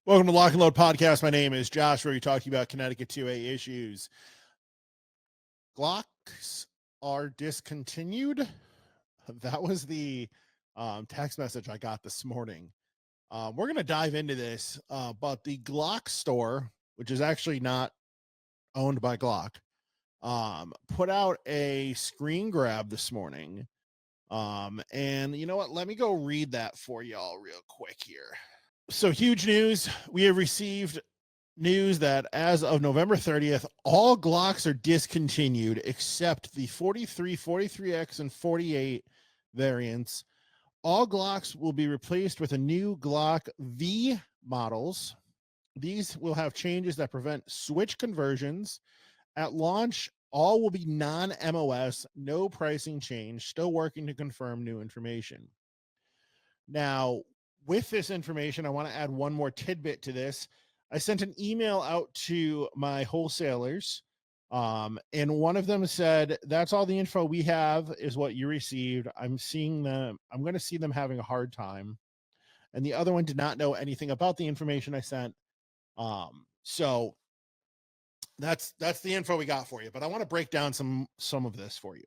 Welcome to Lock and Load Podcast. My name is Josh, where we talk about Connecticut 2A issues. Glocks are discontinued. That was the text message I got this morning. We're going to dive into this, but the Glock store, which is actually not owned by Glock, put out a screen grab this morning. And you know what? Let me go read that for y'all real quick here. So huge news. We have received news that as of November 30th, all Glocks are discontinued except the 43, 43X, and 48 variants. All Glocks will be replaced with a new Glock V models. These will have changes that prevent switch conversions. At launch, all will be non-MOS, no pricing change, still working to confirm new information. Now, with this information, I want to add one more tidbit to this. I sent an email out to my wholesalers, and one of them said, that's all the info we have is what you received. I'm going to see them having a hard time. And the other one did not know anything about the information I sent. So that's the info we got for you, but I want to break down some of this for you.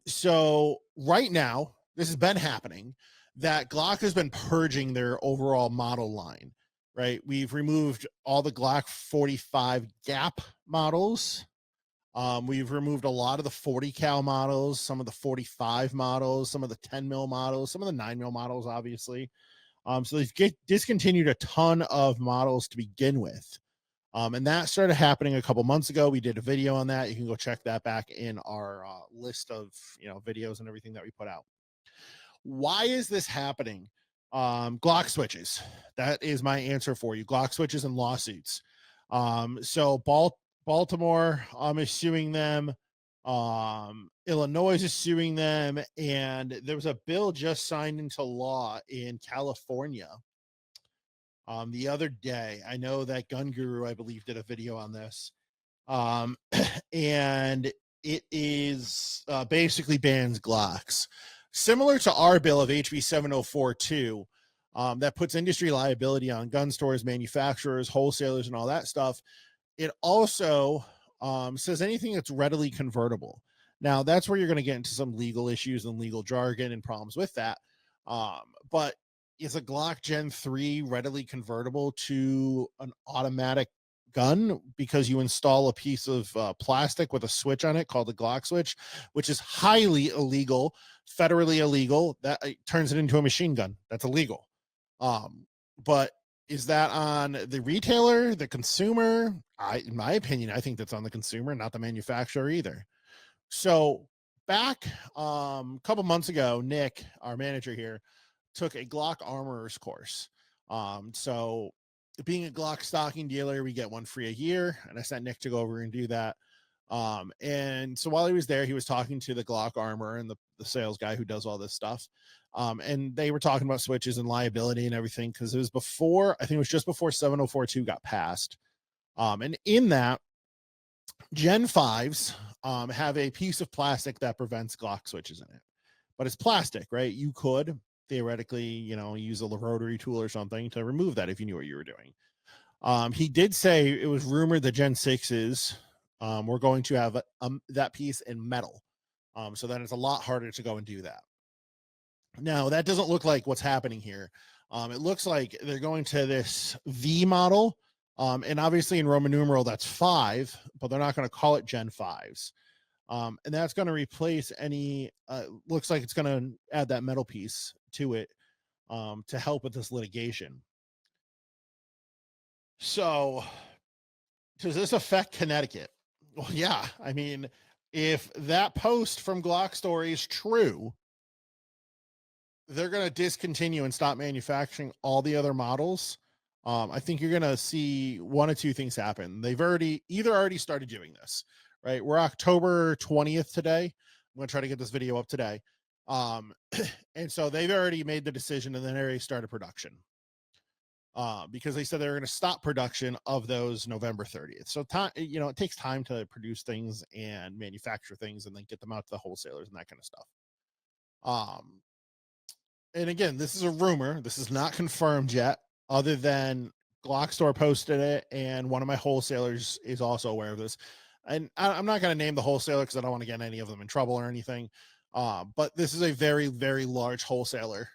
So right now, this has been happening, that Glock has been purging their overall model line, right? We've removed all the Glock 45 gap models. We've removed a lot of the 40 cal models, some of the 45 models, some of the 10 mil models, some of the 9 mil models, obviously. So they've discontinued a ton of models to begin with. And that started happening a couple months ago. We did a video on that. You can go check that back in our list of, videos and everything that we put out. Why is this happening? Glock switches. That is my answer for you. Glock switches and lawsuits. So Baltimore is suing them. Illinois is suing them. And there was a bill just signed into law in California the other day. I know that Gun Guru, I believe, did a video on this. And it is basically bans Glocks. Similar to our bill of HB-7042, that puts industry liability on gun stores, manufacturers, wholesalers, and all that stuff. It also says anything that's readily convertible. Now, that's where you're going to get into some legal issues and legal jargon and problems with that. But is a Glock Gen 3 readily convertible to an automatic gun because you install a piece of plastic with a switch on it called the Glock switch, which is highly illegal, federally illegal? That turns it into a machine gun. That's illegal. But is that on the retailer, the consumer? In my opinion, I think that's on the consumer, not the manufacturer either. So back a couple months ago, Nick, our manager here, took a Glock armorer's course. So being a Glock stocking dealer, we get one free a year, and I sent Nick to go over and do that. And so while he was there, he was talking to the Glock armor and the sales guy who does all this stuff. And they were talking about switches and liability and everything, because it was before, I think it was just before 7042 got passed. And in that, Gen 5s have a piece of plastic that prevents Glock switches in it. But it's plastic, right? You could theoretically, use a rotary tool or something to remove that if you knew what you were doing. He did say it was rumored that Gen 6s were going to have that piece in metal. So then it's a lot harder to go and do that. Now, that doesn't look like what's happening here. It looks like they're going to this V model. And obviously in Roman numeral, that's 5, but they're not going to call it Gen 5s. And that's going to replace any, looks like it's going to add that metal piece to it to help with this litigation. So does this affect Connecticut? Well, yeah. I mean, if that post from Glock Story is true, they're going to discontinue and stop manufacturing all the other models. I think you're going to see one of two things happen. They've already started doing this, right? We're October 20th today. I'm going to try to get this video up today. And so they've already made the decision, and then they already started production. Because they said they were going to stop production of those November 30th. So time, it takes time to produce things and manufacture things and then get them out to the wholesalers and that kind of stuff. And again, this is a rumor. This is not confirmed yet. other than Glock store posted it, and one of my wholesalers is also aware of this. And I'm not going to name the wholesaler because I don't want to get any of them in trouble or anything. But this is a very, very large wholesaler,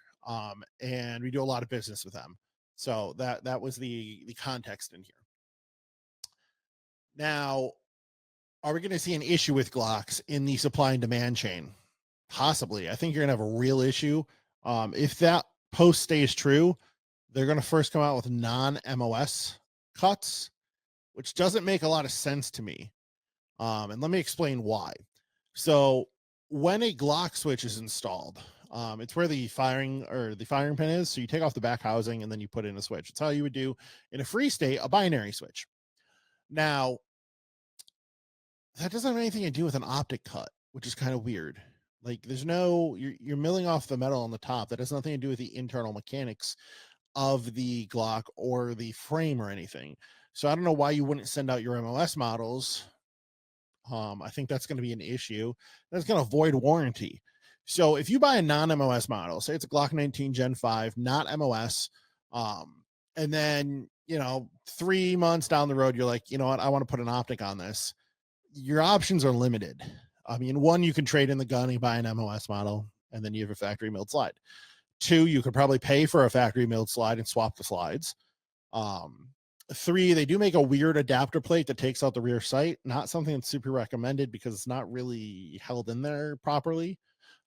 and we do a lot of business with them. So that was the context in here. Now, are we going to see an issue with Glocks in the supply and demand chain? Possibly. I think you're going to have a real issue. If that post stays true, they're going to first come out with non-MOS cuts, which doesn't make a lot of sense to me. And let me explain why. So when a Glock switch is installed, it's where the firing pin is. So you take off the back housing and then you put in a switch. It's how you would do in a free state, a binary switch. Now, that doesn't have anything to do with an optic cut, which is kind of weird. Like there's no, you're milling off the metal on the top. That has nothing to do with the internal mechanics of the Glock or the frame or anything. So I don't know why you wouldn't send out your MOS models. I think that's going to be an issue. That's going to void warranty. So if you buy a non-MOS model, say it's a Glock 19 Gen 5, not MOS, and then, 3 months down the road, you're like, you know what, I want to put an optic on this. Your options are limited. I mean, one, you can trade in the gun and buy an MOS model, and then you have a factory milled slide. 2, you could probably pay for a factory milled slide and swap the slides. 3, they do make a weird adapter plate that takes out the rear sight. Not something that's super recommended because it's not really held in there properly.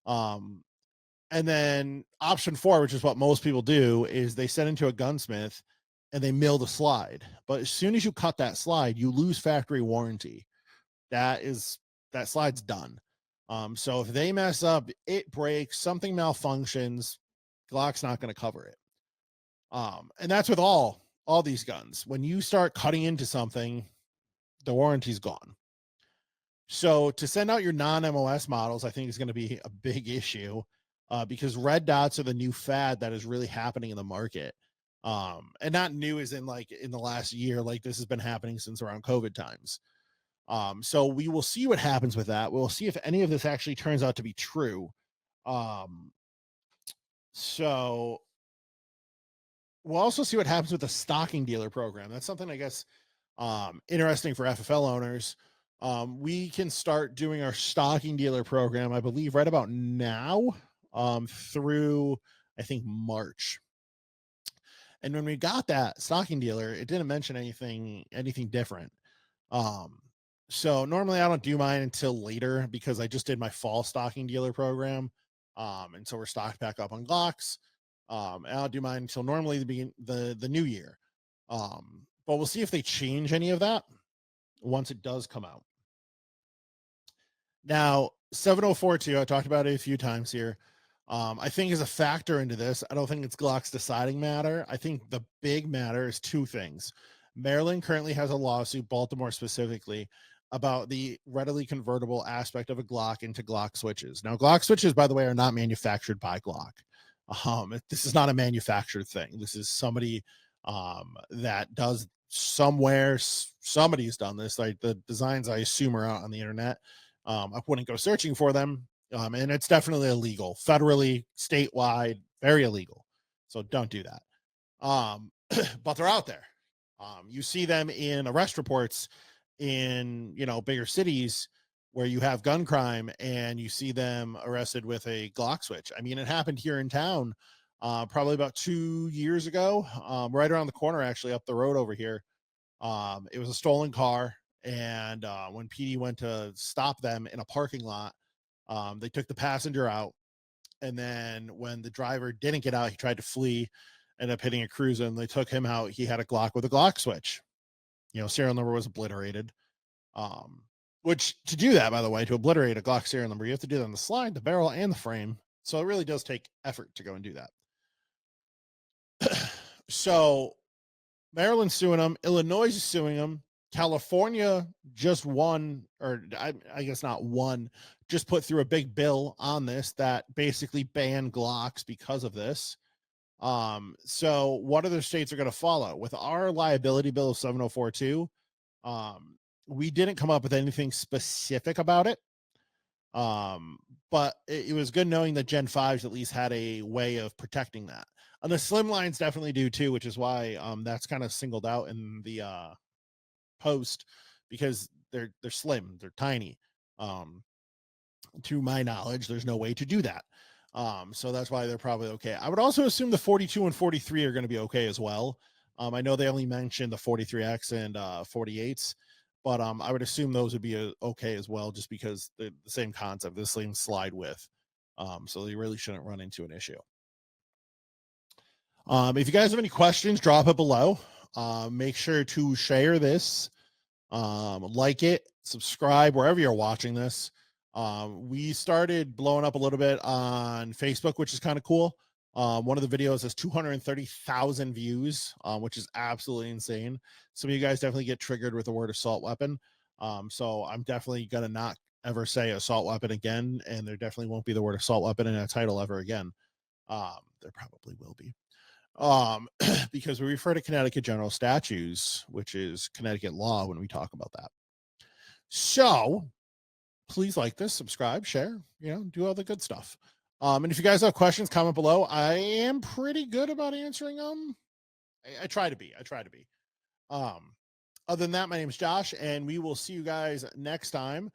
And then option 4, which is what most people do, is they send into a gunsmith and they mill the slide. But as soon as you cut that slide, you lose factory warranty. That slide's done. So if they mess up, it breaks, something malfunctions, Glock's not going to cover it. And that's with all these guns. When you start cutting into something, the warranty's gone. So to send out your non-MOS models, I think is going to be a big issue, because red dots are the new fad that is really happening in the market. And not new as in like in the last year, like this has been happening since around COVID times. So we will see what happens with that. We'll see if any of this actually turns out to be true. So we'll also see what happens with the stocking dealer program. That's something I guess interesting for FFL owners. We can start doing our stocking dealer program, I believe, right about now, through I think March. And when we got that stocking dealer, it didn't mention anything different. So normally I don't do mine until later because I just did my fall stocking dealer program. And so we're stocked back up on Glocks. And I'll do mine until normally the new year. But we'll see if they change any of that once it does come out. Now, 7042, I talked about it a few times here. I think is a factor into this. I don't think it's Glock's deciding matter. I think the big matter is 2 things. Maryland currently has a lawsuit, Baltimore specifically, about the readily convertible aspect of a Glock into Glock switches. Now, Glock switches, by the way, are not manufactured by Glock. This is not a manufactured thing. This is somebody that does somewhere. Somebody's done this. Like the designs, I assume, are out on the internet. I wouldn't go searching for them. And it's definitely illegal, federally, statewide, very illegal. So don't do that. But they're out there. You see them in arrest reports in, bigger cities where you have gun crime and you see them arrested with a Glock switch. I mean, it happened here in town, probably about 2 years ago, right around the corner, actually up the road over here. It was a stolen car. And when PD went to stop them in a parking lot, they took the passenger out. And then when the driver didn't get out, he tried to flee, ended up hitting a cruiser, and they took him out. He had a Glock with a Glock switch. Serial number was obliterated. Which to do that, by the way, to obliterate a Glock serial number, you have to do that on the slide, the barrel, and the frame. So it really does take effort to go and do that. So Maryland's suing them. Illinois is suing them. California just won, or I guess not won, just put through a big bill on this that basically banned Glocks because of this. So what other states are going to follow? With our liability bill of 7042, we didn't come up with anything specific about it. but it was good knowing that Gen 5s at least had a way of protecting that. And the slim lines definitely do too, which is why that's kind of singled out in the post, because they're slim, they're tiny. To my knowledge, there's no way to do that. So that's why they're probably okay. I would also assume the 42 and 43 are going to be okay as well. I know they only mentioned the 43X and 48s, but I would assume those would be okay as well, just because the same concept, this thing slide with. So they really shouldn't run into an issue. If you guys have any questions, drop it below. Make sure to share this, like it, subscribe wherever you're watching this. We started blowing up a little bit on Facebook, which is kind of cool. One of the videos has 230,000 views, which is absolutely insane. Some of you guys definitely get triggered with the word assault weapon. So I'm definitely going to not ever say assault weapon again. And there definitely won't be the word assault weapon in a title ever again. There probably will be. Because we refer to Connecticut general statutes, which is Connecticut law, when we talk about that. So please like this, subscribe, share, do all the good stuff. And if you guys have questions, comment below. I am pretty good about answering them. I try to be. Other than that, my name is Josh, and we will see you guys next time.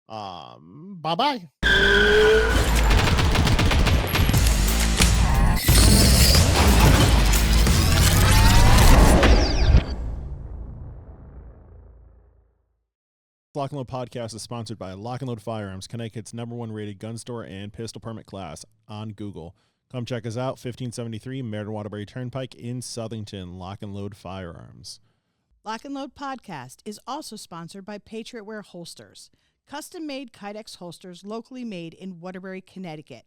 Bye-bye. Lock and Load podcast is sponsored by Lock and Load Firearms, Connecticut's #1 rated gun store and pistol permit class on Google. Come check us out, 1573 Meriden Waterbury Turnpike in Southington. Lock and Load Firearms. Lock and Load podcast is also sponsored by Patriot Wear Holsters, custom-made Kydex holsters locally made in Waterbury, Connecticut.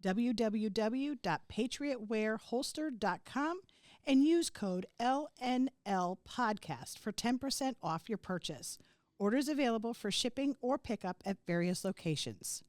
www.patriotwearholster.com and use code LNL podcast for 10% off your purchase. Orders available for shipping or pickup at various locations.